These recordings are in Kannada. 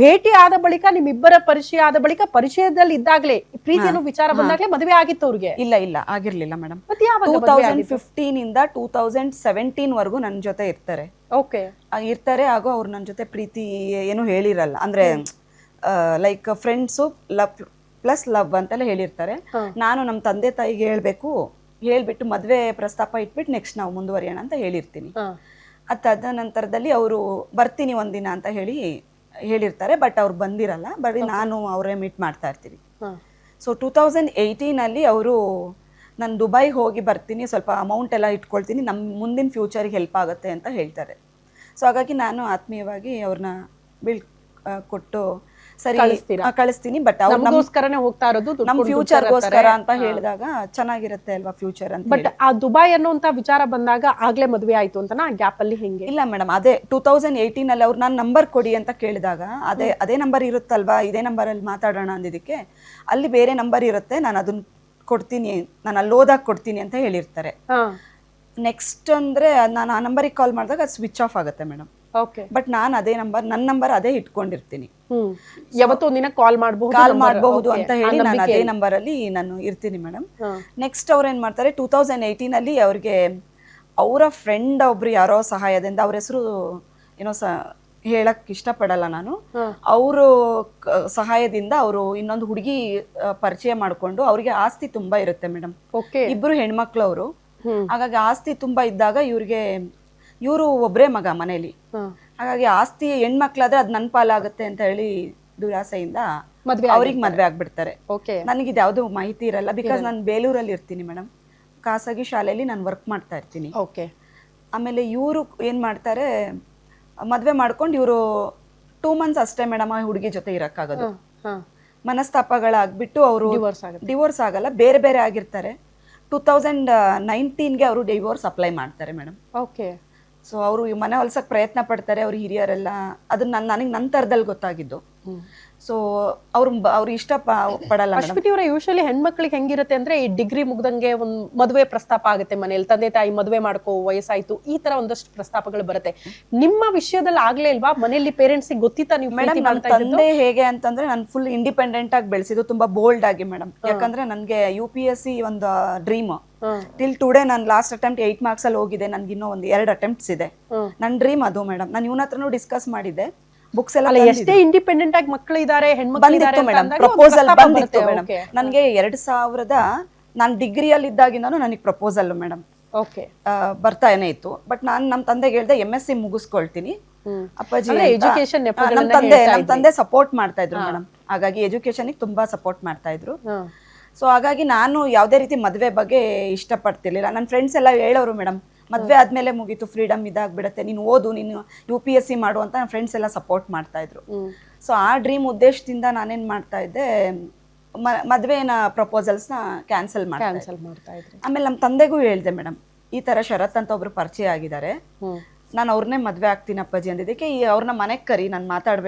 ಭೇಟಿ ಆದ ಬಳಿಕ ನಿಮ್ಮಿಬ್ಬರ ಪರಿಚಯ ಆದ ಬಳಿಕ ಪರಿಚಯದಲ್ಲಿ ಇದ್ದಾಗ್ಲೇ ಪ್ರೀತಿಯನ್ನು ವಿಚಾರ ಬಂದಾಗ್ಲೇ ಮದುವೆ ಆಗಿತ್ತು ಅವ್ರಿಗೆ? ಇಲ್ಲ ಆಗಿರ್ಲಿಲ್ಲ ಮೇಡಮ್. ಮತ್ತೆ ಯಾವಾಗ 2015 ಇಂದ 2017 ವರೆಗೂ ನನ್ನ ಜೊತೆ ಇರ್ತಾರೆ. ಓಕೆ, ಇರ್ತಾರೆ. ಹಾಗೂ ಅವ್ರು ನನ್ನ ಜೊತೆ ಪ್ರೀತಿ ಏನು ಹೇಳಿರಲ್ಲ, ಅಂದ್ರೆ ಲೈಕ್ ಫ್ರೆಂಡ್ಸು ಪ್ಲಸ್ ಲವ್ ಅಂತೆಲ್ಲ ಹೇಳಿರ್ತಾರೆ. ನಾನು ನಮ್ಮ ತಂದೆ ತಾಯಿಗೆ ಹೇಳ್ಬಿಟ್ಟು ಮದುವೆ ಪ್ರಸ್ತಾಪ ಇಟ್ಬಿಟ್ಟು ನೆಕ್ಸ್ಟ್ ನಾವು ಮುಂದುವರಿಯೋಣ ಅಂತ ಹೇಳಿರ್ತೀನಿ. ಅದಾದ ನಂತರದಲ್ಲಿ ಅವರು ಬರ್ತೀನಿ ಒಂದಿನ ಅಂತ ಹೇಳಿರ್ತಾರೆ, ಬಟ್ ಅವ್ರು ಬಂದಿರಲ್ಲ. ಬರೀ ನಾನು ಅವರೇ ಮೀಟ್ ಮಾಡ್ತಾ ಇರ್ತೀವಿ. ಸೊ 2018 ಅವರು ನಾನು ದುಬೈಗೆ ಹೋಗಿ ಬರ್ತೀನಿ, ಸ್ವಲ್ಪ ಅಮೌಂಟ್ ಎಲ್ಲ ಇಟ್ಕೊಳ್ತೀನಿ, ನಮ್ಮ ಮುಂದಿನ ಫ್ಯೂಚರಿಗೆ ಹೆಲ್ಪ್ ಆಗುತ್ತೆ ಅಂತ ಹೇಳ್ತಾರೆ. ಸೊ ಹಾಗಾಗಿ ನಾನು ಆತ್ಮೀಯವಾಗಿ ಅವ್ರನ್ನ ಕೊಟ್ಟು ಸರಿ ಕಳಿಸ್ತೀನಿ. ಬಟ್ ನಮಗೋಸ್ಕರನೇ ಹೋಗ್ತಾ ಇರೋದು, ನಮ್ಮ ಫ್ಯೂಚರ್ಗೋಸ್ಕರ ಅಂತ ಹೇಳಿದಾಗ ಚೆನ್ನಾಗಿರುತ್ತೆ ಅಲ್ವಾ ಫ್ಯೂಚರ್ ಅಂತ. ಬಟ್ ಆ ದುಬೈ ಅನ್ನುವಂತ ವಿಚಾರ ಬಂದಾಗ ಆಗ್ಲೇ ಮದುವೆ ಆಯ್ತು ಅಂತ ಗ್ಯಾಪ್ ಅಲ್ಲಿ ಹೆಂಗೆ? ಇಲ್ಲ ಮೇಡಮ್, ಅದೇ 2018 ಅವ್ರು ನಾನು ನಂಬರ್ ಕೊಡಿ ಅಂತ ಕೇಳಿದಾಗ ಅದೇ ನಂಬರ್ ಇರುತ್ತಲ್ವಾ, ಇದೇ ನಂಬರಲ್ಲಿ ಮಾತಾಡೋಣ ಅಂದಿದ್ದಕ್ಕೆ ಅಲ್ಲಿ ಬೇರೆ ನಂಬರ್ ಇರುತ್ತೆ, ನಾನು ಅದನ್ನ ಕೊಡ್ತೀನಿ, ನಾನು ಅಲ್ಲಿ ಹೋದಾಗ ಕೊಡ್ತೀನಿ ಅಂತ ಹೇಳಿರ್ತಾರೆ. ನೆಕ್ಸ್ಟ್ ಅಂದ್ರೆ ನಾನು ಆ ನಂಬರಿಗೆ ಕಾಲ್ ಮಾಡಿದಾಗ ಅದು ಸ್ವಿಚ್ ಆಫ್ ಆಗುತ್ತೆ ಮೇಡಮ್. ಬಟ್ ನಾನು ನನ್ನ ನಂಬರ್ ಅದೇ ಇಟ್ಕೊಂಡಿರ್ತೀನಿ. ಯಾವತ್ತೋ ಒಂದಿನ ಕಾಲ್ ಮಾಡಬಹುದು ಅಂತ ಹೇಳಿ ನಾನು ಅದೇ ನಂಬರ್ ಅಲ್ಲಿ ನಾನು ಇರ್ತೀನಿ ಮೇಡಮ್. ನೆಕ್ಸ್ಟ್ ಅವ್ರು ಏನ್ ಮಾಡ್ತಾರೆ, 2018 ಅವ್ರಿಗೆ ಅವರ ಫ್ರೆಂಡ್ ಒಬ್ರು ಯಾರೋ ಸಹಾಯದಿಂದ, ಅವ್ರ ಹೆಸರು ಏನೋ ಹೇಳಕ್ ಇಷ್ಟಪಡಲ್ಲ ನಾನು, ಅವರು ಸಹಾಯದಿಂದ ಅವರು ಇನ್ನೊಂದು ಹುಡುಗಿ ಪರಿಚಯ ಮಾಡ್ಕೊಂಡು, ಅವ್ರಿಗೆ ಆಸ್ತಿ ತುಂಬಾ ಇರುತ್ತೆ ಮೇಡಮ್. ಇಬ್ರು ಹೆಣ್ಮಕ್ಳು ಅವರು. ಹಾಗಾಗಿ ಆಸ್ತಿ ತುಂಬಾ ಇದ್ದಾಗ ಇವರು ಒಬ್ರೇ ಮಗ ಮನೇಲಿ. ಹಾಗಾಗಿ ಆಸ್ತಿ ಹೆಣ್ಮಕ್ಳಾದ್ರೆ ಅದ್ ನನ್ ಪಾಲಾಗುತ್ತೆ ಅಂತ ಹೇಳಿ ದುರಾಸೆಯಿಂದ ಅವ್ರಿಗೆ ಮದ್ವೆ ಆಗ್ಬಿಡ್ತಾರೆ. ನನಗಿದು ಯಾವ್ದು ಮಾಹಿತಿ ಇರಲ್ಲ, ಬಿಕಾಸ್ ನಾನು ಬೇಲೂರಲ್ಲಿ ಇರ್ತೀನಿ ಮೇಡಮ್, ಖಾಸಗಿ ಶಾಲೆಯಲ್ಲಿ ನಾನು ವರ್ಕ್ ಮಾಡ್ತಾ ಇರ್ತೀನಿ. ಆಮೇಲೆ ಇವರು ಏನ್ ಮಾಡ್ತಾರೆ, ಮದ್ವೆ ಮಾಡ್ಕೊಂಡು ಇವರು 2 months ಅಷ್ಟೇ ಮೇಡಮ್ ಆ ಹುಡುಗಿ ಜೊತೆ ಇರಕ್ಕಾಗೋದು. ಮನಸ್ತಾಪಗಳಾಗ್ಬಿಟ್ಟು ಅವರು ಡಿವೋರ್ಸ್ ಆಗಲ್ಲ, ಬೇರೆ ಬೇರೆ ಆಗಿರ್ತಾರೆ. 2019 ಅವರು ಡಿವೋರ್ಸ್ ಅಪ್ಲೈ ಮಾಡ್ತಾರೆ ಮೇಡಮ್. ಸೊ ಅವರು ಮನೆ ಹೊಲ್ಸಕ್ ಪ್ರಯತ್ನ ಪಡ್ತಾರೆ ಅವ್ರ ಹಿರಿಯರೆಲ್ಲ. ಅದನ್ನ ನನಗೆ ನಂತರದಲ್ಲಿ ಗೊತ್ತಾಗಿದ್ದು. ಸೊ ಅವ್ರು ಇಷ್ಟ ಪಡಲ್ಲ. ಅಶ್ವಿನಿ ಅವರ ಯೂಶಲಿ ಹೆಣ್ಮಕ್ಳಿಗೆ ಹೆಂಗಿರುತ್ತೆ ಅಂದ್ರೆ, ಈ ಡಿಗ್ರಿ ಮುಗ್ದಂಗೆ ಒಂದ್ ಮದುವೆ ಪ್ರಸ್ತಾಪ ಆಗುತ್ತೆ ಮನೇಲಿ, ತಂದೆ ತಾಯಿ ಮದುವೆ ಮಾಡ್ಕೋ ವಯಸ್ಸಾಯ್ತು, ಈ ತರ ಒಂದಷ್ಟು ಪ್ರಸ್ತಾಪಗಳು ಬರುತ್ತೆ. ನಿಮ್ಮ ವಿಷಯದಲ್ಲಿ ಆಗ್ಲೇ ಇಲ್ವಾ? ಮನೆಯಲ್ಲಿ ಪೇರೆಂಟ್ಸ್ ಗೊತ್ತಿತ್ತಾ ನೀವು? ಮೇಡಮ್, ನನ್ನ ತಂದೆ ಹೇಗೆ ಅಂತಂದ್ರೆ, ನಾನು ಫುಲ್ ಇಂಡಿಪೆಂಡೆಂಟ್ ಆಗಿ ಬೆಳೆಸಿದ್ದು, ತುಂಬಾ ಬೋಲ್ಡ್ ಆಗಿ ಮೇಡಮ್. ಯಾಕಂದ್ರೆ ನನ್ಗೆ UPSC ಒಂದು ಡ್ರೀಮ್. ಟಿಲ್ ಟುಡೇ ನಾನು ಲಾಸ್ಟ್ ಅಟೆಂಪ್ಟ್ 8 marks ಅಲ್ಲಿ ಹೋಗಿದೆ, ನನ್ಗೆ ಇನ್ನೂ ಒಂದು 2 attempts ಇದೆ. ನನ್ನ ಡ್ರೀಮ್ ಅದು ಮೇಡಮ್. ನಾನು ಇವನ ಹತ್ರನೂ ಡಿಸ್ಕಸ್ ಮಾಡಿದ್ದೆ. ಬುಕ್ಸ್ ಎಲ್ಲ ಎಷ್ಟೇ ಇಂಡಿಪೆಂಡೆಂಟ್ ಆಗಿ ಮಕ್ಕಳು ಇದ್ದಾರೆ, ಹೆಣ್ಮಕ್ಳು ಇದ್ದಾರೆ ಮೇಡಮ್, ಪ್ರಪೋಸಲ್ ಬಂದಿತ್ತು ಮೇಡಮ್. ನನಗೆ 2000 ನಾನು ಡಿಗ್ರಿಯಲ್ಲಿ ಇದ್ದಾಗಿಂದಾನು ನನಗೆ ಪ್ರಪೋಸಲ್ ಮೇಡಮ್ ಬರ್ತಾನೆ ಇತ್ತು. ಬಟ್ ನಾನು ನಮ್ಮ ತಂದೆಗೆ ಹೇಳ್ದೆ MSc ಮುಗಿಸ್ಕೊಳ್ತೀನಿ ಅಪ್ಪಾಜಿ. ನಮ್ಮ ತಂದೆ ಸಪೋರ್ಟ್ ಮಾಡ್ತಾ ಇದ್ರು ಮೇಡಮ್. ಹಾಗಾಗಿ ಎಜುಕೇಶನ್ ತುಂಬಾ ಸಪೋರ್ಟ್ ಮಾಡ್ತಾ ಇದ್ರು. ಸೊ ಹಾಗಾಗಿ ನಾನು ಯಾವುದೇ ರೀತಿ ಮದುವೆ ಬಗ್ಗೆ ಇಷ್ಟಪಡ್ತಿರ್ಲಿಲ್ಲ. ನನ್ನ ಫ್ರೆಂಡ್ಸ್ ಎಲ್ಲ ಹೇಳೋರು ಮೇಡಮ್, ಮದುವೆ ಆದ್ಮೇಲೆ ಮುಗೀತು, ಫ್ರೀಡಮ್ ಇದಾಗ್ಬಿಡತ್ತೆ, ನೀನು ಓದು, ನೀನು UPSC ಮಾಡು ಅಂತ ನನ್ನ ಫ್ರೆಂಡ್ಸ್ ಎಲ್ಲ ಸಪೋರ್ಟ್ ಮಾಡ್ತಾ ಇದ್ರು. ಸೊ ಆ ಡ್ರೀಮ್ ಉದ್ದೇಶದಿಂದ ನಾನೇನ್ ಮಾಡ್ತಾ ಇದ್ದೆ, ಮದುವೆನ ಪ್ರಪೋಸಲ್ಸ್ನ ಕ್ಯಾನ್ಸಲ್ ಮಾಡ್ತಾ ಇದ್ದೆ. ಆಮೇಲೆ ನಮ್ಮ ತಂದೆಗೂ ಹೇಳ್ದೆ ಮೇಡಮ್, ಈ ತರ ಶರತ್ ಅಂತ ಒಬ್ರು ಪರಿಚಯ ಆಗಿದ್ದಾರೆ, ನಾನು ಅವ್ರನ್ನೇ ಮದ್ವೆ ಆಗ್ತೀನಿ ಅಪ್ಪಾಜಿ ಅಂದಿದ್ದಕ್ಕೆ ಅವ್ರನ್ನ ಮನೆಗೆ ಕರಿ, ನಾನು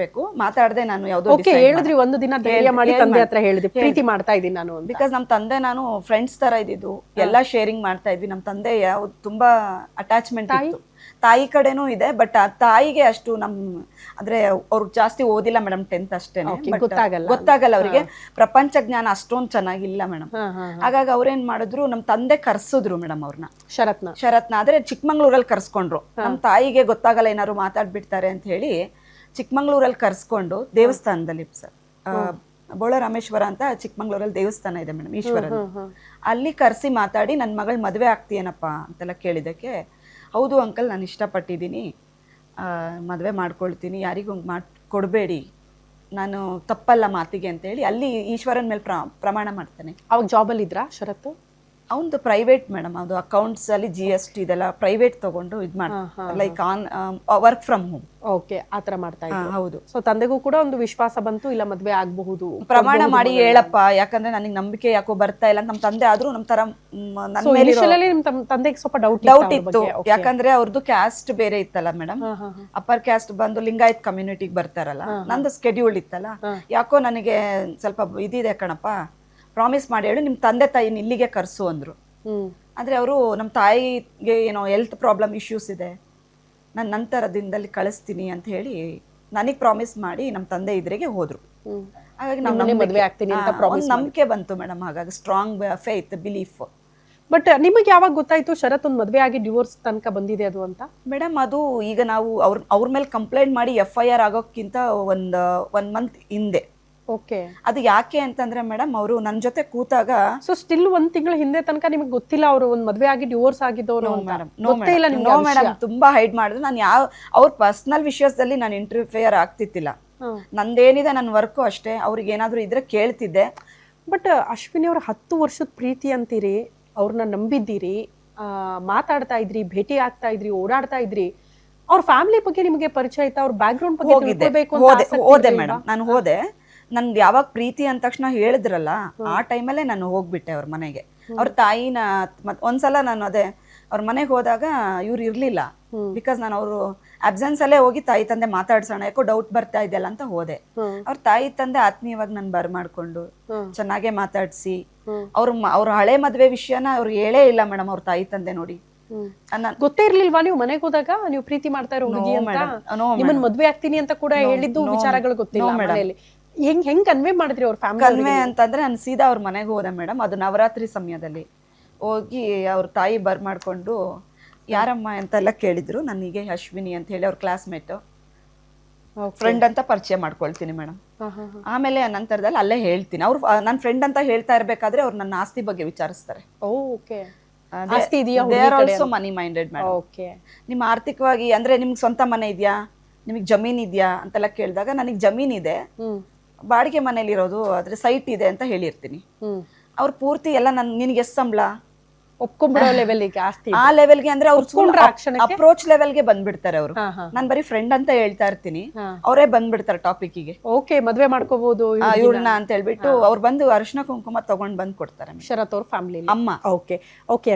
ಮಾತಾಡದೆ ನಾನು ಯಾವ್ದೋ ಹೇಳಿದ್ರಿ ಒಂದು ದಿನ ಧೈರ್ಯ ಮಾಡಿ ತಂದೆ ಹತ್ರ ಹೇಳಿದ್ರಿ ಪ್ರೀತಿ ಮಾಡ್ತಾ ಇದ್ದೀನಿ ನಾನು. ಬಿಕಾಸ್ ನಮ್ಮ ತಂದೆ ನಾನು ಫ್ರೆಂಡ್ಸ್ ತರ ಇದ್ದಿದ್ದು, ಎಲ್ಲಾ ಶೇರಿಂಗ್ ಮಾಡ್ತಾ ಇದ್ವಿ. ನಮ್ಮ ತಂದೆ ತುಂಬಾ ಅಟ್ಯಾಚ್ಮೆಂಟ್ ಇತ್ತು, ತಾಯಿ ಕಡೆನೂ ಇದೆ. ಬಟ್ ಆ ತಾಯಿಗೆ ಅಷ್ಟು ಅಂದ್ರೆ ಅವ್ರಿಗೆ ಜಾಸ್ತಿ ಓದಿಲ್ಲ ಮೇಡಮ್, 10th ಅಷ್ಟೇನೆ, ಗೊತ್ತಾಗಲ್ಲ ಅವ್ರಿಗೆ, ಪ್ರಪಂಚ ಜ್ಞಾನ ಅಷ್ಟೊಂದು ಚೆನ್ನಾಗಿಲ್ಲ ಮೇಡಮ್. ಹಾಗಾಗಿ ಅವ್ರೇನ್ ಮಾಡಿದ್ರು, ನಮ್ಮ ತಂದೆ ಕರ್ಸಿದ್ರು ಮೇಡಮ್ ಅವ್ರನ್ನ, ಶರತ್ನ ಆದ್ರೆ ಚಿಕ್ಕಮಂಗ್ಳೂರಲ್ಲಿ ಕರ್ಸ್ಕೊಂಡ್ರು. ನಮ್ಮ ತಾಯಿಗೆ ಗೊತ್ತಾಗಲ್ಲ, ಏನಾದ್ರು ಮಾತಾಡ್ಬಿಡ್ತಾರೆ ಅಂತ ಹೇಳಿ ಚಿಕ್ಕಮಂಗ್ಳೂರಲ್ಲಿ ಕರ್ಸ್ಕೊಂಡು ದೇವಸ್ಥಾನದಲ್ಲಿ ಸರ್, ಬೋಳರಾಮೇಶ್ವರ ಅಂತ ಚಿಕ್ಕಮಂಗ್ಳೂರಲ್ಲಿ ದೇವಸ್ಥಾನ ಇದೆ ಮೇಡಮ್, ಈಶ್ವರನ್, ಅಲ್ಲಿ ಕರ್ಸಿ ಮಾತಾಡಿ ನನ್ನ ಮಗಳ ಮದುವೆ ಆಗ್ತೀಯೇನಪ್ಪ ಅಂತೆಲ್ಲ ಕೇಳಿದಕ್ಕೆ, ಹೌದು ಅಂಕಲ್, ನಾನು ಇಷ್ಟಪಟ್ಟಿದ್ದೀನಿ, ಮದುವೆ ಮಾಡ್ಕೊಳ್ತೀನಿ, ಯಾರಿಗೂ ಕೊಡಬೇಡಿ, ನಾನು ತಪ್ಪಲ್ಲ ಮಾತಿಗೆ ಅಂತ ಹೇಳಿ ಅಲ್ಲಿ ಈಶ್ವರನ್ ಮೇಲೆ ಪ್ರಮಾಣ ಮಾಡ್ತಾನೆ. ಅವಾಗ ಜಾಬಲ್ಲಿ ಇದ್ರಾ ಶರತ್? ಅವನದು ಪ್ರೈವೇಟ್ ಮೇಡಮ್, ಅದು ಅಕೌಂಟ್ಸ್ ಅಲ್ಲಿ GST ಇದೆಲ್ಲ ಪ್ರೈವೇಟ್ ತಗೊಂಡು like on work from home. Okay, ಆತರ ಮಾಡ್ತಾ ಇದ್ರು. ಹೌದು. ಸೊ ತಂದೆಗೂ ಕೂಡ ಒಂದು ವಿಶ್ವಾಸ ಬಂತು, ಇಲ್ಲ ಮದ್ವೆ ಆಗಬಹುದು, ಪ್ರಮಾಣ ಮಾಡಿ ಹೇಳಪ್ಪ, ಯಾಕಂದ್ರೆ ನನಗೆ ನಂಬಿಕೆ ಯಾಕೋ ಬರ್ತಾ ಇಲ್ಲ. ನಮ್ಮ ತಂದೆ ಆದ್ರೂ ನಮ್ಮ ತರ ನಿಮ್ ತಂದೆಗೆ ಸ್ವಲ್ಪ ಡೌಟ್ ಇತ್ತು, ಯಾಕಂದ್ರೆ ಅವ್ರದ್ದು ಕ್ಯಾಸ್ಟ್ ಬೇರೆ ಇತ್ತಲ್ಲ ಮೇಡಮ್, ಅಪ್ಪರ್ ಕ್ಯಾಸ್ಟ್ ಬಂದು ಲಿಂಗಾಯತ್ ಕಮ್ಯುನಿಟಿಗೆ ಬರ್ತಾರಲ್ಲ, ನಂದು ಸ್ಕೆಡ್ಯೂಲ್ ಇತ್ತಲ್ಲ, ಯಾಕೋ ನನಗೆ ಸ್ವಲ್ಪ ಇದಿದೆ ಕಣಪ್ಪ, ಪ್ರಾಮಿಸ್ ಮಾಡಿ ಹೇಳು, ನಿಮ್ಮ ತಂದೆ ತಾಯಿನ ಇಲ್ಲಿಗೆ ಕರ್ಸು ಅಂದ್ರು. ಅಂದ್ರೆ ಅವರು ನಮ್ಮ ತಾಯಿಗೆ ಏನೋ ಹೆಲ್ತ್ ಪ್ರಾಬ್ಲಮ್ ಇಶ್ಯೂಸ್ ಇದೆ, ನಾನು ನಂತರ ದಿನದಲ್ಲಿ ಕಳಿಸ್ತೀನಿ ಅಂತ ಹೇಳಿ ನನಗೆ ಪ್ರಾಮಿಸ್ ಮಾಡಿ ನಮ್ಮ ತಂದೆ ಇದ್ರಿಗೆ ಹೋದ್ರು. ಹಾಗಾಗಿ ನಿಮ್ಮನ್ನೇ ಮದ್ವೆ ಆಗ್ತೀನಿ ಅಂತ ಪ್ರಾಮಿಸ್ ನಂಬಿಕೆ ಬಂತು ಮೇಡಮ್. ಹಾಗಾಗಿ ಸ್ಟ್ರಾಂಗ್ ಫೇತ್ ಬಿಲೀಫ್. ಬಟ್ ನಿಮಗೆ ಯಾವಾಗ ಗೊತ್ತಾಯ್ತು ಶರತ್ ಒಂದು ಮದ್ವೆ ಆಗಿ ಡಿವೋರ್ಸ್ ತನಕ ಬಂದಿದೆ ಅದು ಅಂತ? ಮೇಡಮ್ ಅದು ಈಗ ನಾವು ಅವ್ರ ಮೇಲೆ ಕಂಪ್ಲೇಂಟ್ ಮಾಡಿ FIR ಆಗೋಕ್ಕಿಂತ ಒನ್ ಮಂತ್ ಹಿಂದೆ. ಓಕೆ. ಅದು ಯಾಕೆ ಅಂತಂದ್ರೆ ಮೇಡಮ್ ಅವರು ನನ್ನ ಜೊತೆ ಕೂತಾಗ ಸೊ ಸ್ಟಿಲ್ ಒಂದ್ ತಿಂಗಳ ಹಿಂದೆ ತನಕ ನಿಮಗೆ ಗೊತ್ತಿಲ್ಲ ಅವರು ಒಂದ್ ಮದ್ವೆ ಆಗಿ ಡಿವೋರ್ಸ್ ಆಗಿದ್ದವರು ಅಂತ? ನೋ ಗೊತ್ತೇ ಇಲ್ಲ ನಿಮ್ಗೆ? ಮೇಡಮ್ ತುಂಬಾ ಹೈಡ್ ಮಾಡಿದ್ರು. ನಾನು ಅವ್ರ ಪರ್ಸನಲ್ ವಿಷಯದಲ್ಲಿ ನಾನು ಇಂಟರ್ಫಿಯರ್ ಆಗ್ತಿತ್ತಿಲ್ಲ. ನಂದೇನಿದೆ ನನ್ನ ವರ್ಕು ಅಷ್ಟೇ. ಅವ್ರಿಗೆ ಏನಾದ್ರು ಇದ್ರೆ ಕೇಳ್ತಿದ್ದೆ. ಬಟ್ ಅಶ್ವಿನಿ ಅವ್ರ 10 ವರ್ಷದ ಪ್ರೀತಿ ಅಂತೀರಿ, ಅವ್ರನ್ನ ನಂಬಿದ್ದೀರಿ, ಮಾತಾಡ್ತಾ ಇದ್ರಿ, ಭೇಟಿ ಆಗ್ತಾ ಇದ್ರಿ, ಓಡಾಡ್ತಾ ಇದ್ರಿ. ಅವ್ರ ಫ್ಯಾಮಿಲಿ ಬಗ್ಗೆ ನಿಮಗೆ ಪರಿಚಯ ಆಯ್ತಾ? ಅವ್ರ ಬ್ಯಾಕ್ ಗ್ರೌಂಡ್ ಬಗ್ಗೆ ತಿಳ್ಕೊಬೇಕು ಅಂತ ಆಸಕ್ತಿ ಹೋದೆ ಇರ್ಲಿಲ್ವಾ? ಮೇಡಮ್. ನಾನು ಹೋದೆ. ನನ್ಗೆ ಯಾವಾಗ ಪ್ರೀತಿ ಅಂದ ತಕ್ಷಣ ಹೇಳಿದ್ರಲ್ಲ ಆ ಟೈಮಲ್ಲೇ ನಾನು ಹೋಗ್ಬಿಟ್ಟೆ ಅವ್ರ ಮನೆಗೆ. ಅವ್ರ ತಾಯಿನ ಒಂದ್ಸಲ ನಾನು ಅವ್ರ ಮನೆಗೆ ಹೋದಾಗ ಇವ್ರು ಇರ್ಲಿಲ್ಲ. ಬಿಕಾಸ್ ನಾನು ಅವರು ಅಬ್ಸೆನ್ಸ್ ಅಲ್ಲೇ ಹೋಗಿ ತಾಯಿ ತಂದೆ ಮಾತಾಡ್ಸೋಣ, ಯಾಕೋ ಡೌಟ್ ಬರ್ತಾ ಇದೆಯಲ್ಲ ಅಂತ ಹೋದೆ. ಅವ್ರ ತಾಯಿ ತಂದೆ ಆತ್ಮೀಯವಾಗಿ ನನ್ ಬರ್ಮಾಡ್ಕೊಂಡು ಚೆನ್ನಾಗೆ ಮಾತಾಡ್ಸಿ ಅವ್ರ ಹಳೆ ಮದ್ವೆ ವಿಷಯನ ಅವ್ರು ಹೇಳೇ ಇಲ್ಲ ಮೇಡಮ್. ಅವ್ರ ತಾಯಿ ತಂದೆ ನೋಡಿ ಗೊತ್ತೇ ಇರ್ಲಿಲ್ವಾ ನೀವು ಮನೆಗೆ ಹೋದಾಗ ನೀವು ಪ್ರೀತಿ ಮಾಡ್ತಾ ಇರೋ ಹುಡುಗಿ ಅಂತ? ನಿಮ್ಮನ್ನ ಮದ್ವೆ ಆಗ್ತೀನಿ ಅಂತ ಕೂಡ ಹೇಳಿದ್ದು ವಿಚಾರಗಳು ಗೊತ್ತಿಲ್ಲ ಮನೆಯಲ್ಲಿ? ಹೆಂಗ್ ಕನ್ವೆ ಮಾಡಿದ್ರಿ ಅವ್ರ ಫ್ಯಾಮಿಲಿ? ಕನ್ವೆ ಅಂತಂದ್ರೆ ನಾನು ಸೀದಾ ಅವ್ರ ಮನೆಗೆ ಹೋದೆ ಮೇಡಮ್. ಅದು ನವರಾತ್ರಿ ಸಮಯದಲ್ಲಿ ಹೋಗಿ ಅವ್ರ ತಾಯಿ ಬರ್ಮಾಡ್ಕೊಂಡು ಯಾರಮ್ಮ ಅಂತೆಲ್ಲ ಕೇಳಿದ್ರು. ನನಗೆ ಅಶ್ವಿನಿ ಅಂತ ಹೇಳಿ ಅವ್ರ ಕ್ಲಾಸ್ಮೇಟ್ ಫ್ರೆಂಡ್ ಅಂತ ಪರಿಚಯ ಮಾಡ್ಕೊಳ್ತೀನಿ ಮೇಡಮ್. ಆಮೇಲೆ ನಂತರದಲ್ಲಿ ಅಲ್ಲೇ ಹೇಳ್ತೀನಿ. ಅವ್ರು ನನ್ನ ಫ್ರೆಂಡ್ ಅಂತ ಹೇಳ್ತಾ ಇರ್ಬೇಕಾದ್ರೆ ಅವ್ರು ನನ್ನ ಆಸ್ತಿ ಬಗ್ಗೆ ವಿಚಾರಿಸ್ತಾರೆ. ಓಕೆ. ಆಸ್ತಿ ಇದೆಯಾ? They are also money minded madam. Okay. ನಿಮ್ಮ ಆರ್ಥಿಕವಾಗಿ ಅಂದ್ರೆ ನಿಮ್ಗೆ ಸ್ವಂತ ಮನೆ ಇದೆಯಾ, ನಿಮಗೆ ಜಮೀನ್ ಇದೆಯಾ ಅಂತೆಲ್ಲ ಕೇಳಿದಾಗ ನನಗೆ ಜಮೀನ್ ಇದೆ, ಬಾಡಿಗೆ ಮನೇಲಿ ಇರೋದು, ಆದ್ರೆ ಸೈಟ್ ಇದೆ ಅಂತ ಹೇಳಿರ್ತೀನಿ. ಅವ್ರು ಪೂರ್ತಿ ಎಲ್ಲ ನಿನಗೆ ಎಷ್ಟು ಸಂಬಳ ಒಪ್ಕೊಂಡ್ಬಿಡೋ ಲೆವೆಲ್ಗೆ ಆಸ್ತಿ ಆ ಲೆವೆಲ್ಗೆ ಅಂದ್ರೆ ಅವ್ರು ಕ್ಷಣಕ್ಕೆ ಅಪ್ರೋಚ್ ಲೆವೆಲ್ಗೆ ಬಂದ್ಬಿಡ್ತಾರೆ ಅವರು. ನಾನ್ ಬರೀ ಫ್ರೆಂಡ್ ಅಂತ ಹೇಳ್ತಾ ಇರ್ತೀನಿ, ಅವರೇ ಬಂದ್ಬಿಡ್ತಾರೆ ಟಾಪಿಕ್ಗೆ. ಓಕೆ, ಮದ್ವೆ ಮಾಡ್ಕೋಬಹುದು ಇವ್ರನ್ನ ಅಂತ ಹೇಳ್ಬಿಟ್ಟು ಅವ್ರು ಬಂದು ಅರಿಶಿನ ಕುಂಕುಮ ತಗೊಂಡ್ ಬಂದ್ ಕೊಡ್ತಾರೆ ಶರತ್ ಅವ್ರ ಫ್ಯಾಮಿಲಿ ಅಮ್ಮ. Okay okay.